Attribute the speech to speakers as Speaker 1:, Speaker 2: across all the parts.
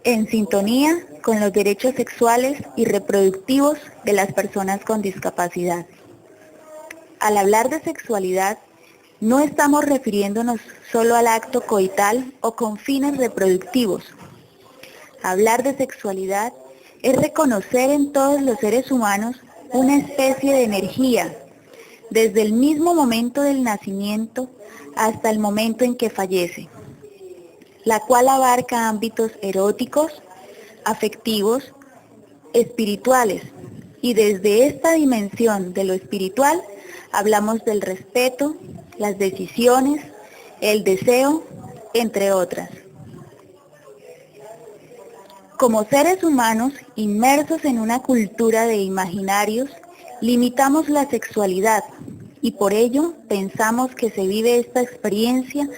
Speaker 1: en sintonía con los derechos sexuales y reproductivos de las personas con discapacidad. Al hablar de sexualidad, no estamos refiriéndonos solo al acto coital o con fines reproductivos. Hablar de sexualidad es reconocer en todos los seres humanos una especie de energía, desde el mismo momento del nacimiento hasta el momento en que fallece, la cual abarca ámbitos eróticos, afectivos, espirituales, y desde esta dimensión de lo espiritual hablamos del respeto, las decisiones, el deseo, entre otras. Como seres humanos inmersos en una cultura de imaginarios, limitamos la sexualidad y por ello pensamos que se vive esta experiencia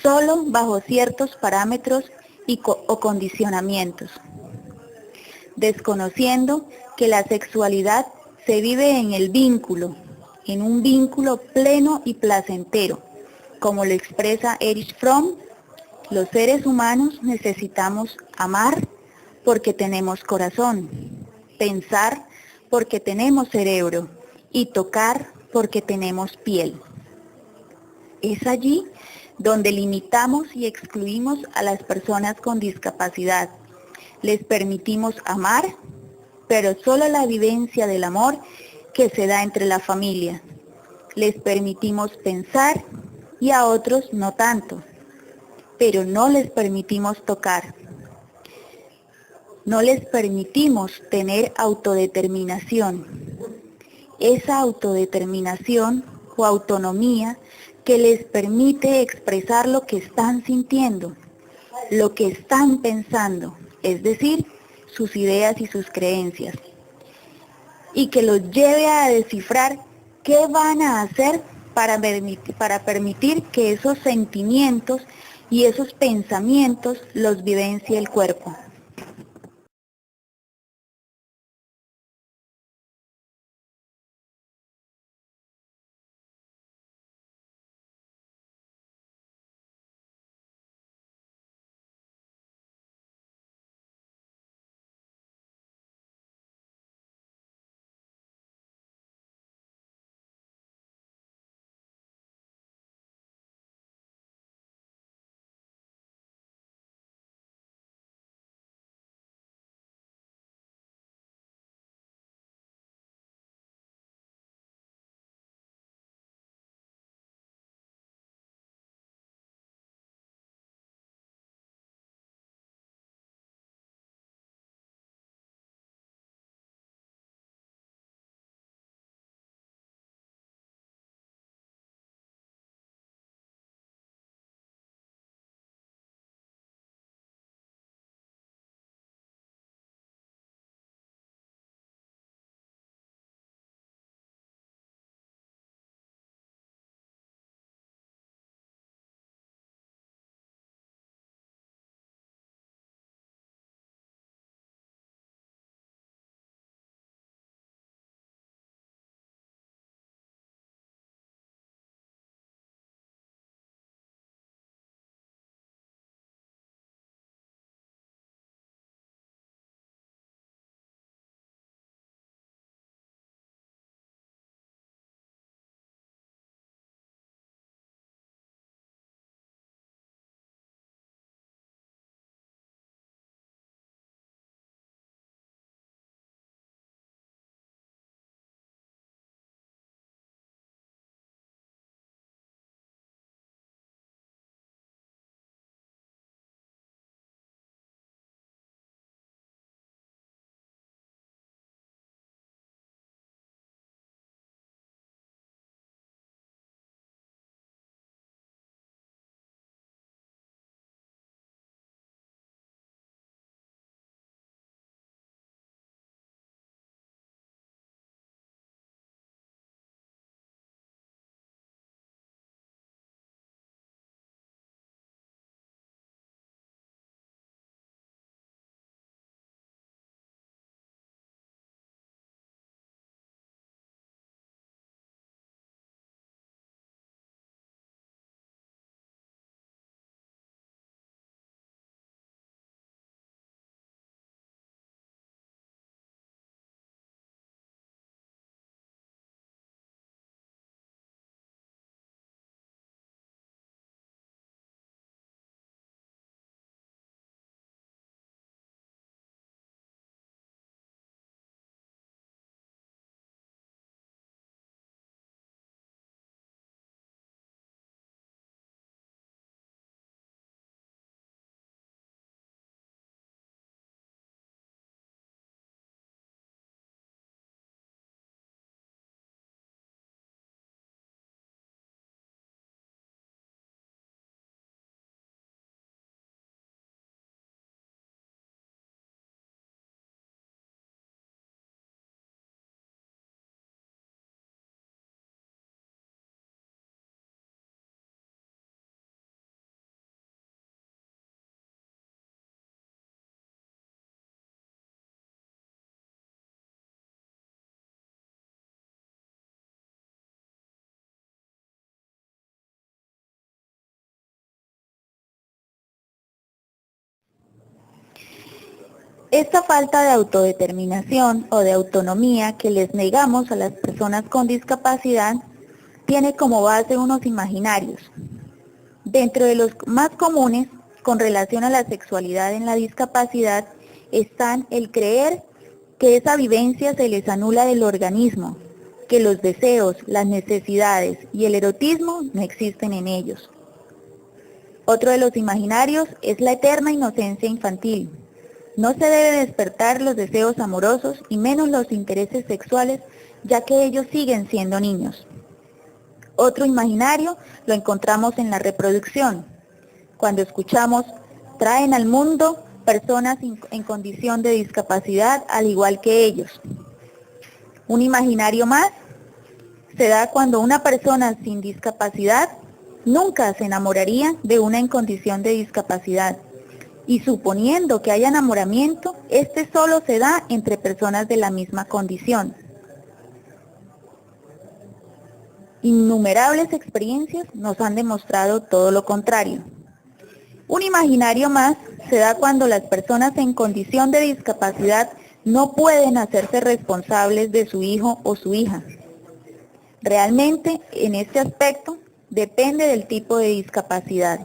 Speaker 1: solo bajo ciertos parámetros o condicionamientos, desconociendo que la sexualidad se vive en el vínculo, en un vínculo pleno y placentero. Como lo expresa Erich Fromm, los seres humanos necesitamos amar porque tenemos corazón, pensar porque tenemos cerebro y tocar porque tenemos piel. Es allí donde limitamos y excluimos a las personas con discapacidad. Les permitimos amar, pero solo la vivencia del amor que se da entre la familia. Les permitimos pensar y a otros no tanto, pero no les permitimos tocar. No les permitimos tener autodeterminación. Esa autodeterminación o autonomía que les permite expresar lo que están sintiendo, lo que están pensando, es decir, sus ideas y sus creencias, y que los lleve a descifrar qué van a hacer para permitir que esos sentimientos y esos pensamientos los vivencie el cuerpo. Esta falta de autodeterminación o de autonomía que les negamos a las personas con discapacidad tiene como base unos imaginarios. Dentro de los más comunes con relación a la sexualidad en la discapacidad están el creer que esa vivencia se les anula del organismo, que los deseos, las necesidades y el erotismo no existen en ellos. Otro de los imaginarios es la eterna inocencia infantil. No se debe despertar los deseos amorosos y menos los intereses sexuales, ya que ellos siguen siendo niños. Otro imaginario lo encontramos en la reproducción. Cuando escuchamos, traen al mundo personas en condición de discapacidad al igual que ellos. Un imaginario más se da cuando una persona sin discapacidad nunca se enamoraría de una en condición de discapacidad. Y suponiendo que haya enamoramiento, este solo se da entre personas de la misma condición. Innumerables experiencias nos han demostrado todo lo contrario. Un imaginario más se da cuando las personas en condición de discapacidad no pueden hacerse responsables de su hijo o su hija. Realmente, en este aspecto, depende del tipo de discapacidad.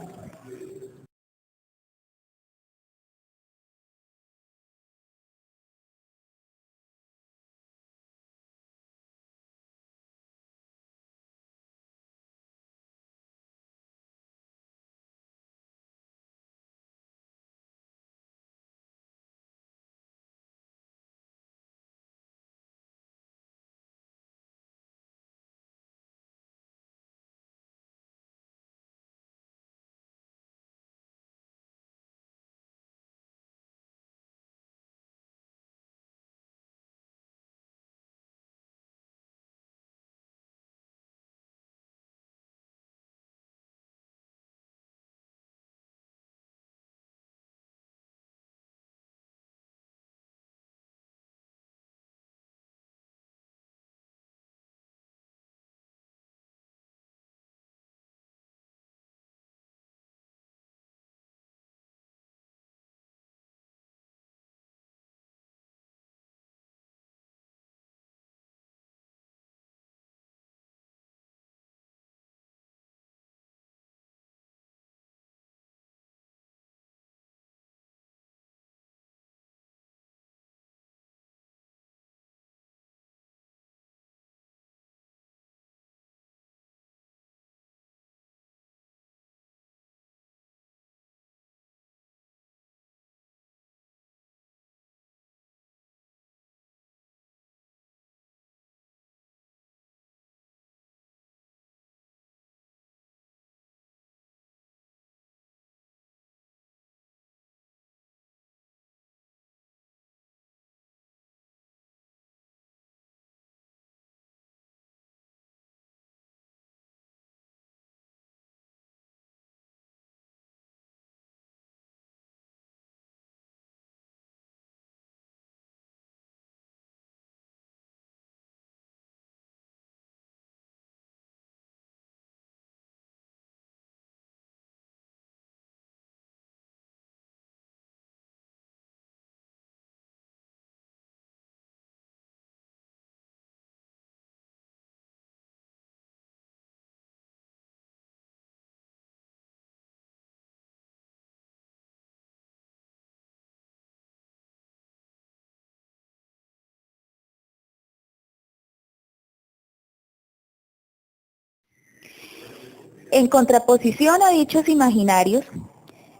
Speaker 1: En contraposición a dichos imaginarios,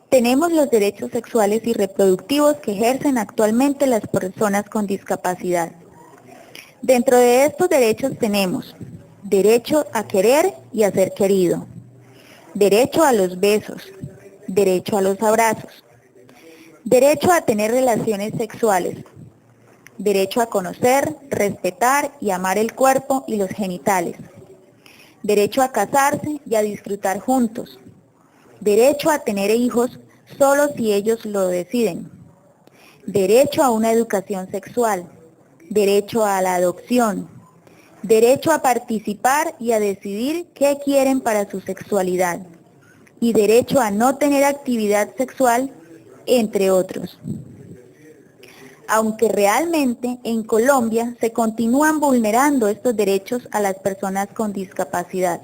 Speaker 1: tenemos los derechos sexuales y reproductivos que ejercen actualmente las personas con discapacidad. Dentro de estos derechos tenemos derecho a querer y a ser querido, derecho a los besos, derecho a los abrazos, derecho a tener relaciones sexuales, derecho a conocer, respetar y amar el cuerpo y los genitales, derecho a casarse y a disfrutar juntos, derecho a tener hijos solo si ellos lo deciden, derecho a una educación sexual, derecho a la adopción, derecho a participar y a decidir qué quieren para su sexualidad, y derecho a no tener actividad sexual, entre otros. aunque realmente en Colombia se continúan vulnerando estos derechos a las personas con discapacidad.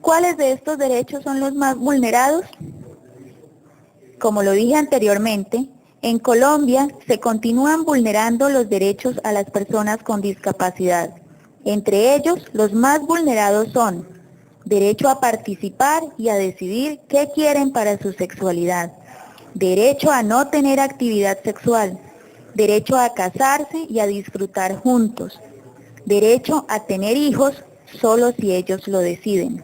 Speaker 1: ¿Cuáles de estos derechos son los más vulnerados? Como lo dije anteriormente, en Colombia se continúan vulnerando los derechos a las personas con discapacidad. Entre ellos, los más vulnerados son derecho a participar y a decidir qué quieren para su sexualidad, derecho a no tener actividad sexual, derecho a casarse y a disfrutar juntos, derecho a tener hijos solo si ellos lo deciden.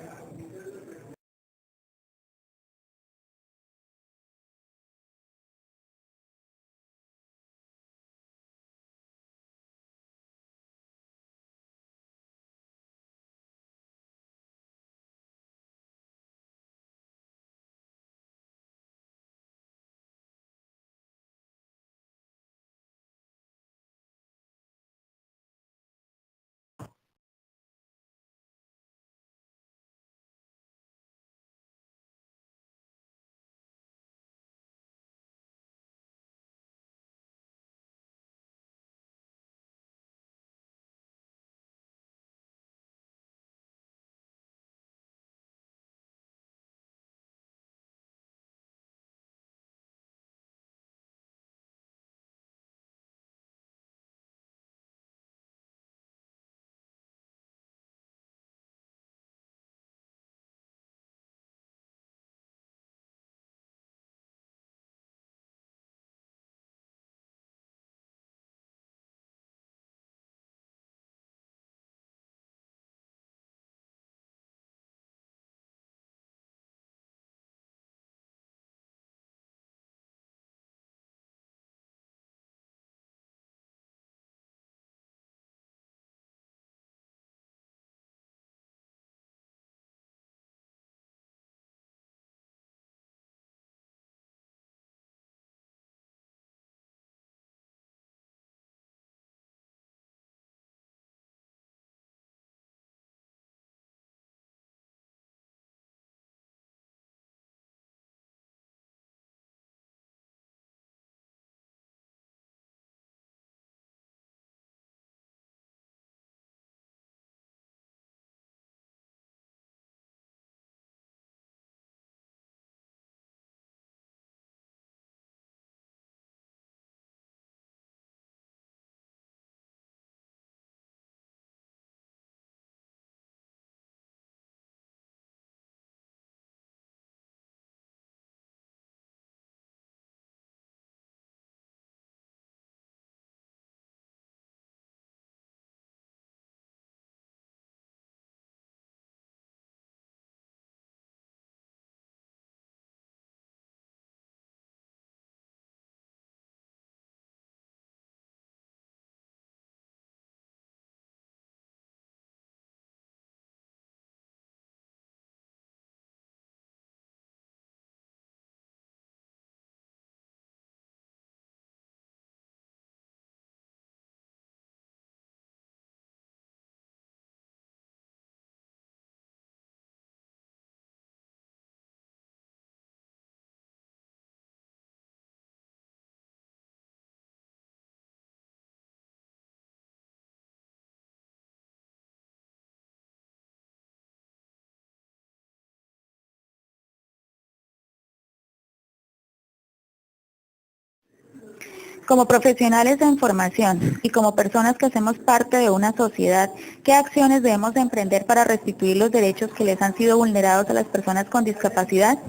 Speaker 1: Como profesionales en formación y como personas que hacemos parte de una sociedad, ¿qué acciones debemos emprender para restituir los derechos que les han sido vulnerados a las personas con discapacidad?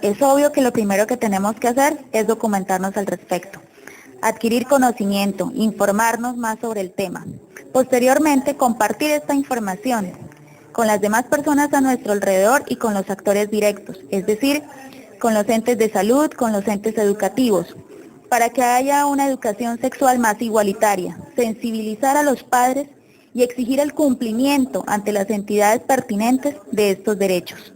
Speaker 1: Es obvio que lo primero que tenemos que hacer es documentarnos al respecto, adquirir conocimiento, informarnos más sobre el tema. Posteriormente, compartir esta información con las demás personas a nuestro alrededor y con los actores directos, es decir, con los entes de salud, con los entes educativos, para que haya una educación sexual más igualitaria, sensibilizar a los padres y exigir el cumplimiento ante las entidades pertinentes de estos derechos.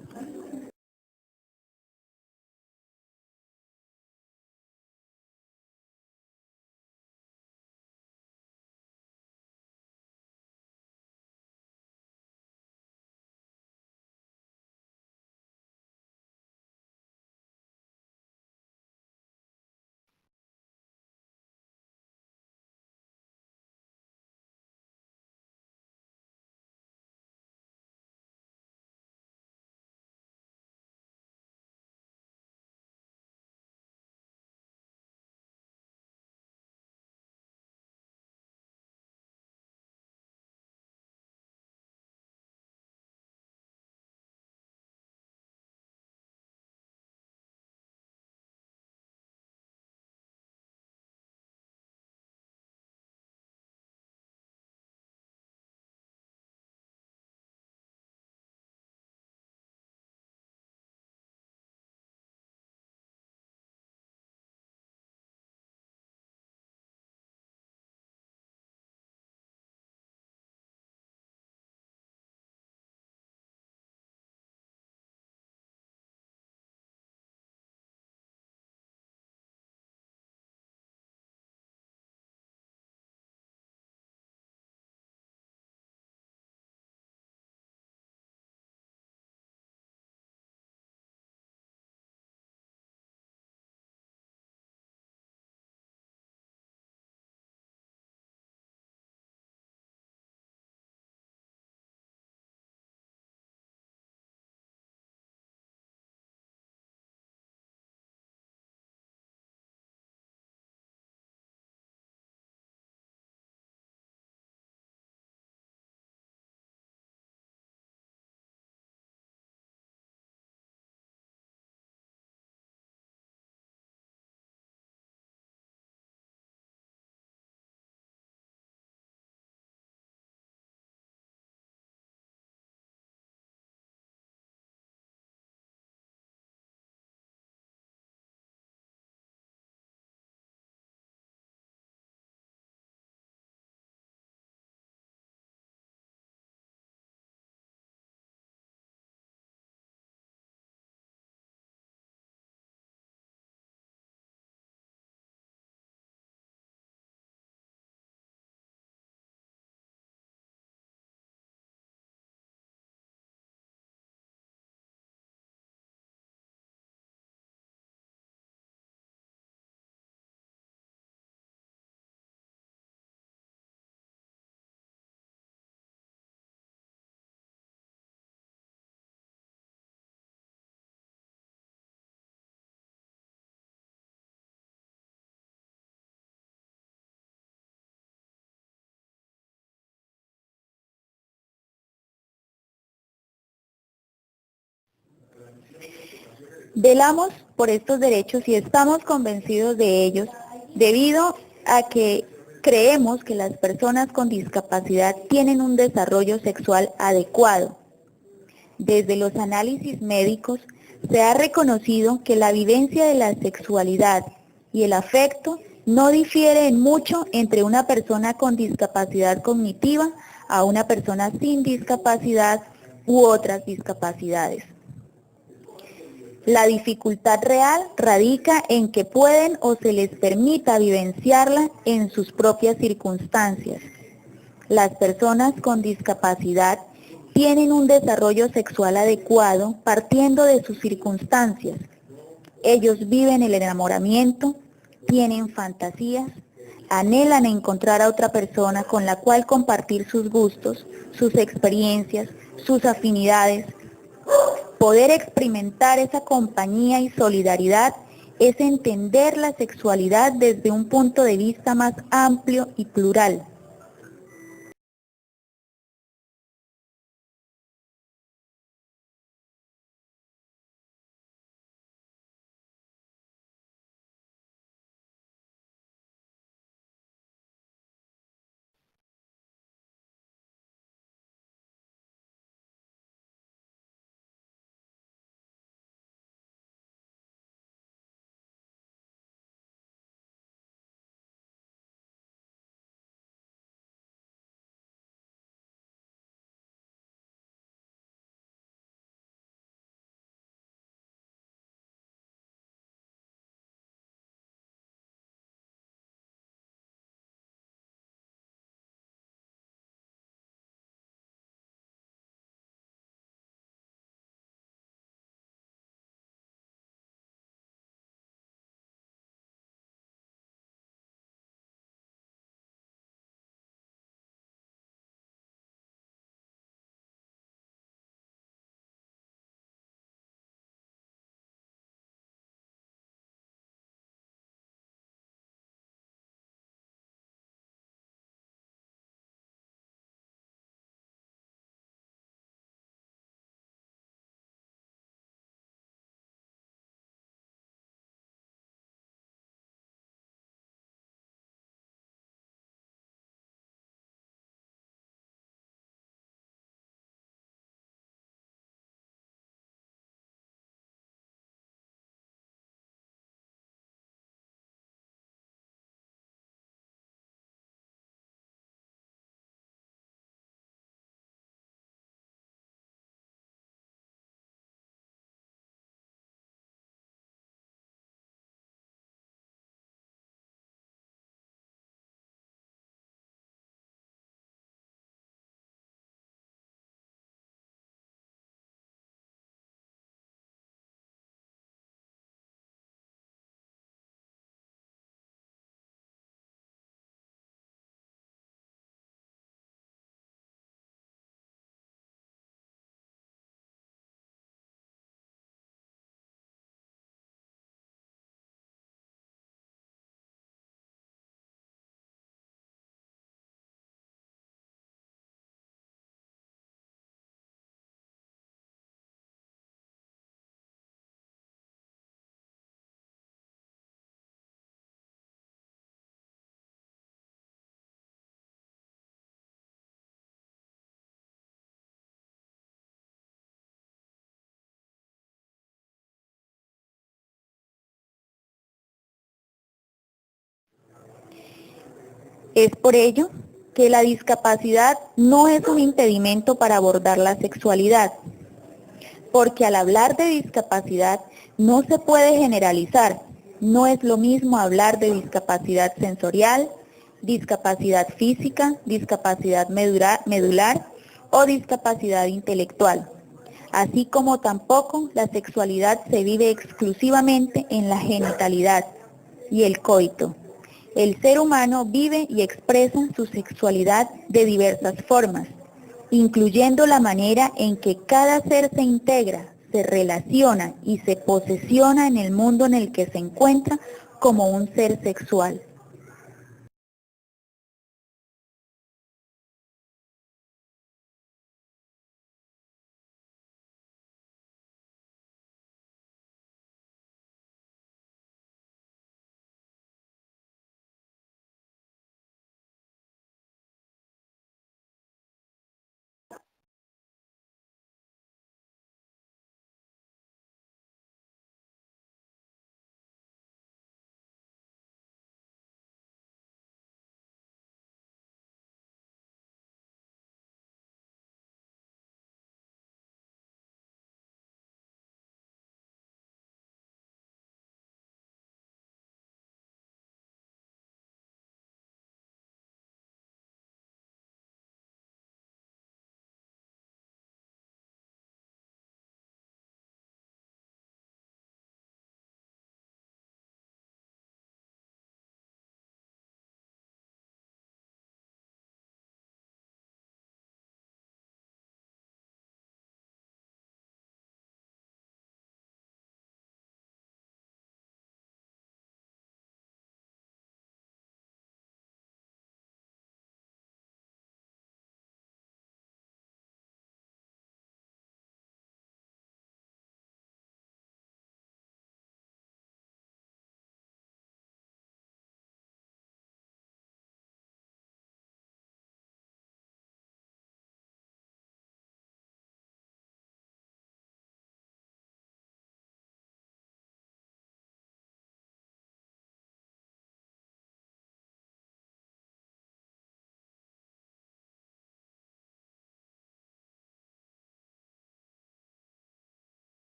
Speaker 1: Velamos por estos derechos y estamos convencidos de ellos debido a que creemos que las personas con discapacidad tienen un desarrollo sexual adecuado. Desde los análisis médicos se ha reconocido que la vivencia de la sexualidad y el afecto no difiere en mucho entre una persona con discapacidad cognitiva a una persona sin discapacidad u otras discapacidades. La dificultad real radica en que pueden o se les permita vivenciarla en sus propias circunstancias. Las personas con discapacidad tienen un desarrollo sexual adecuado partiendo de sus circunstancias. Ellos viven el enamoramiento, tienen fantasías, anhelan encontrar a otra persona con la cual compartir sus gustos, sus experiencias, sus afinidades, poder experimentar esa compañía y solidaridad es entender la sexualidad desde un punto de vista más amplio y plural. Es por ello que la discapacidad no es un impedimento para abordar la sexualidad, porque al hablar de discapacidad no se puede generalizar. No es lo mismo hablar de discapacidad sensorial, discapacidad física, discapacidad medular o discapacidad intelectual. Así como tampoco la sexualidad se vive exclusivamente en la genitalidad y el coito. El ser humano vive y expresa su sexualidad de diversas formas, incluyendo la manera en que cada ser se integra, se relaciona y se posesiona en el mundo en el que se encuentra como un ser sexual.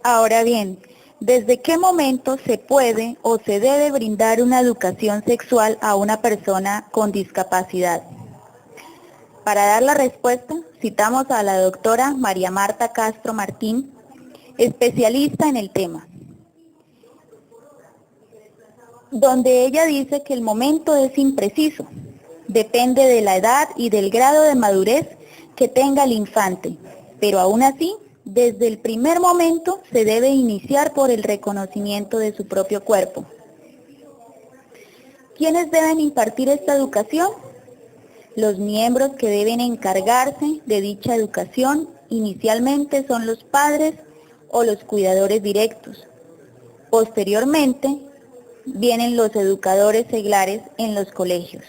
Speaker 1: Ahora bien, ¿desde qué momento se puede o se debe brindar una educación sexual a una persona con discapacidad? Para dar la respuesta, citamos a la doctora María Marta Castro Martín, especialista en el tema, donde ella dice que el momento es impreciso, depende de la edad y del grado de madurez que tenga el infante, pero aún así, desde el primer momento se debe iniciar por el reconocimiento de su propio cuerpo. ¿Quiénes deben impartir esta educación? Los miembros que deben encargarse de dicha educación inicialmente son los padres o los cuidadores directos. Posteriormente, vienen los educadores seglares en los colegios.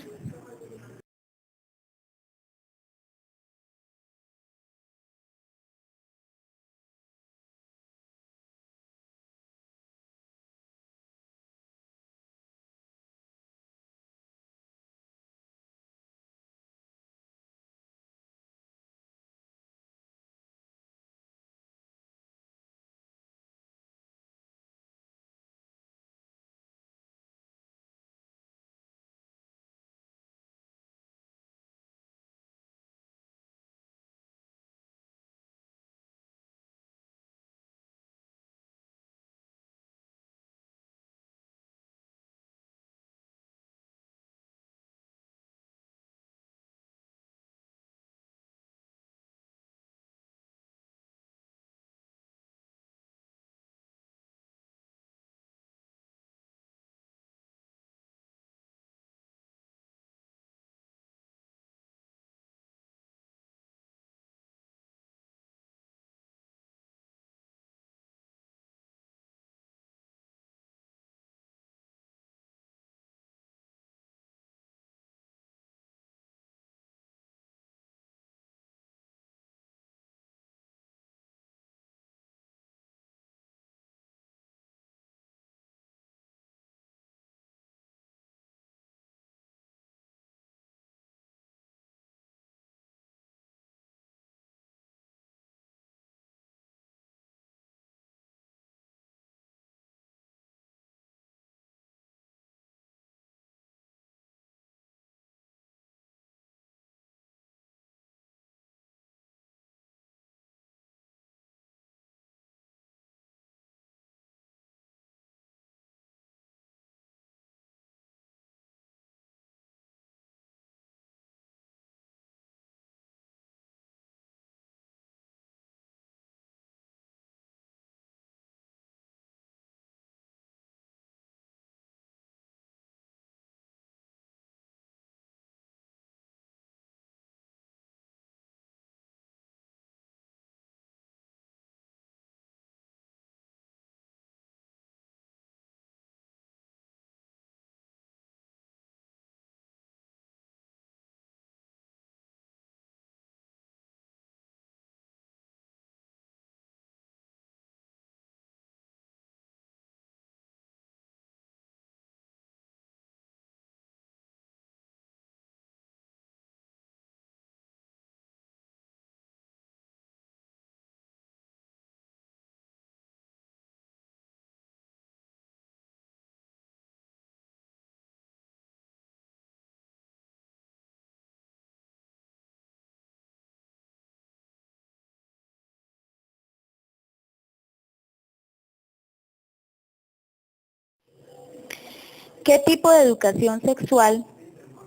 Speaker 1: ¿Qué tipo de educación sexual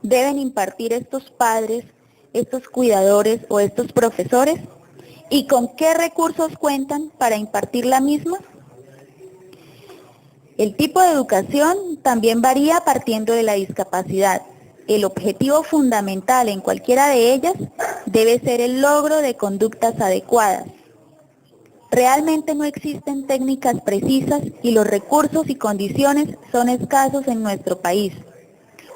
Speaker 1: deben impartir estos padres, estos cuidadores o estos profesores? ¿Y con qué recursos cuentan para impartir la misma? El tipo de educación también varía partiendo de la discapacidad. El objetivo fundamental en cualquiera de ellas debe ser el logro de conductas adecuadas. Realmente no existen técnicas precisas y los recursos y condiciones son escasos en nuestro país,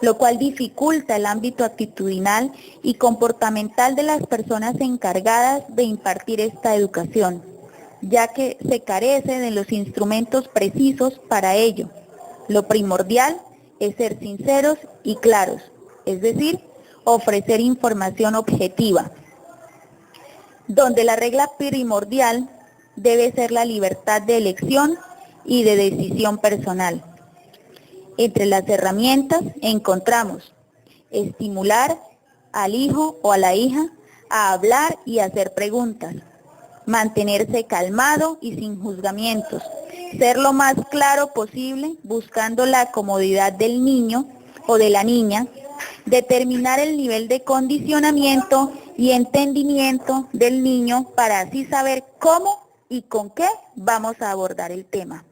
Speaker 1: lo cual dificulta el ámbito actitudinal y comportamental de las personas encargadas de impartir esta educación, ya que se carece de los instrumentos precisos para ello. Lo primordial es ser sinceros y claros, es decir, ofrecer información objetiva, donde la regla primordial debe ser la libertad de elección y de decisión personal. Entre las herramientas encontramos estimular al hijo o a la hija a hablar y hacer preguntas, mantenerse calmado y sin juzgamientos, ser lo más claro posible buscando la comodidad del niño o de la niña, determinar el nivel de condicionamiento y entendimiento del niño para así saber cómo y con qué vamos a abordar el tema.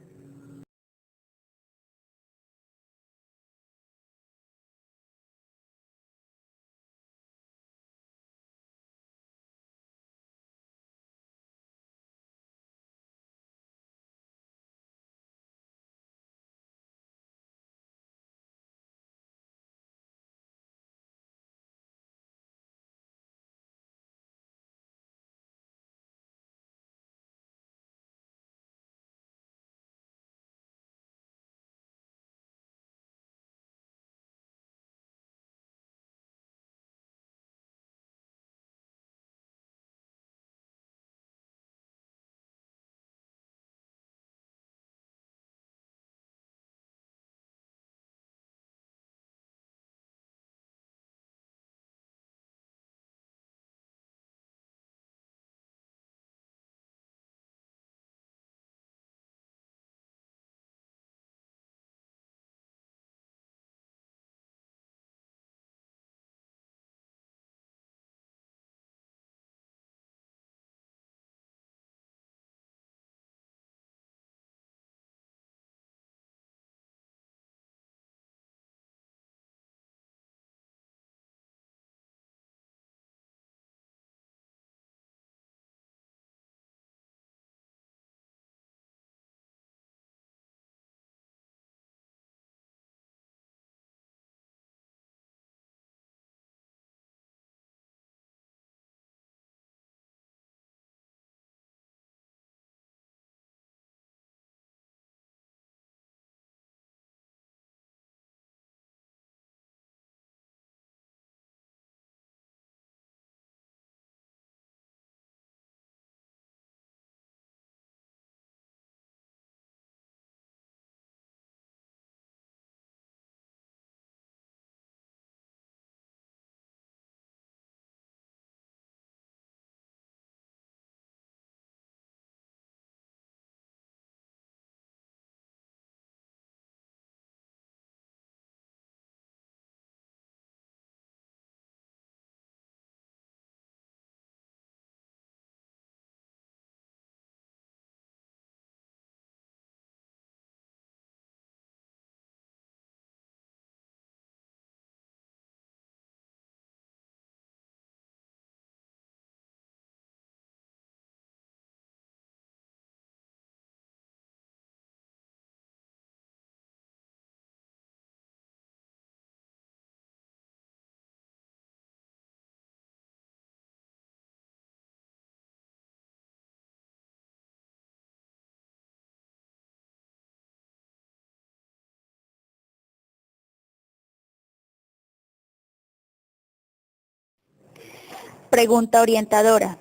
Speaker 1: Pregunta orientadora.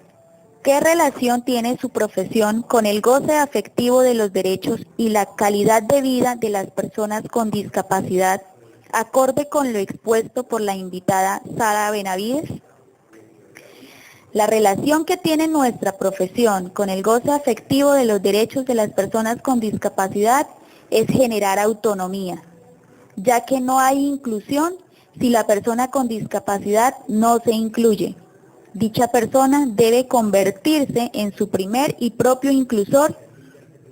Speaker 1: ¿Qué relación tiene su profesión con el goce afectivo de los derechos y la calidad de vida de las personas con discapacidad, acorde con lo expuesto por la invitada Sara Benavides? La relación que tiene nuestra profesión con el goce afectivo de los derechos de las personas con discapacidad es generar autonomía, ya que no hay inclusión si la persona con discapacidad no se incluye. Dicha persona debe convertirse en su primer y propio inclusor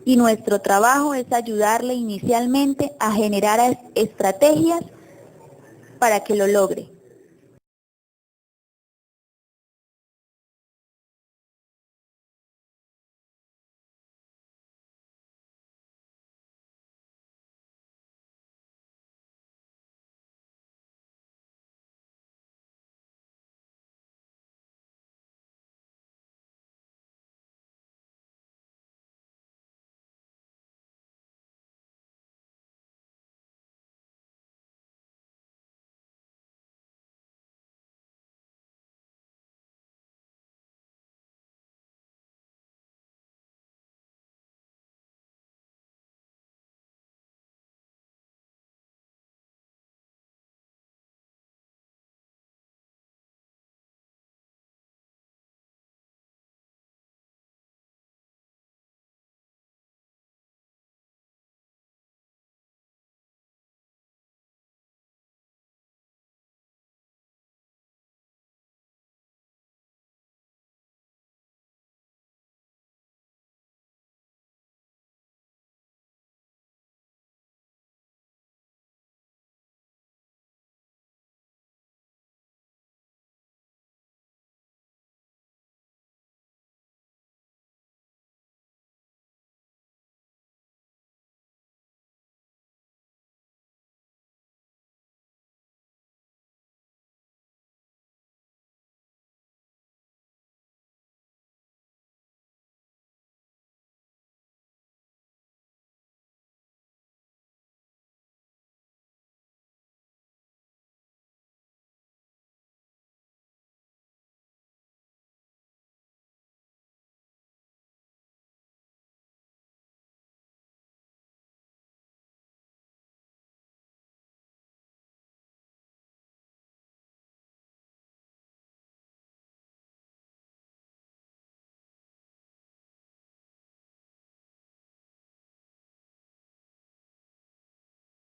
Speaker 1: y nuestro trabajo es ayudarle inicialmente a generar estrategias para que lo logre.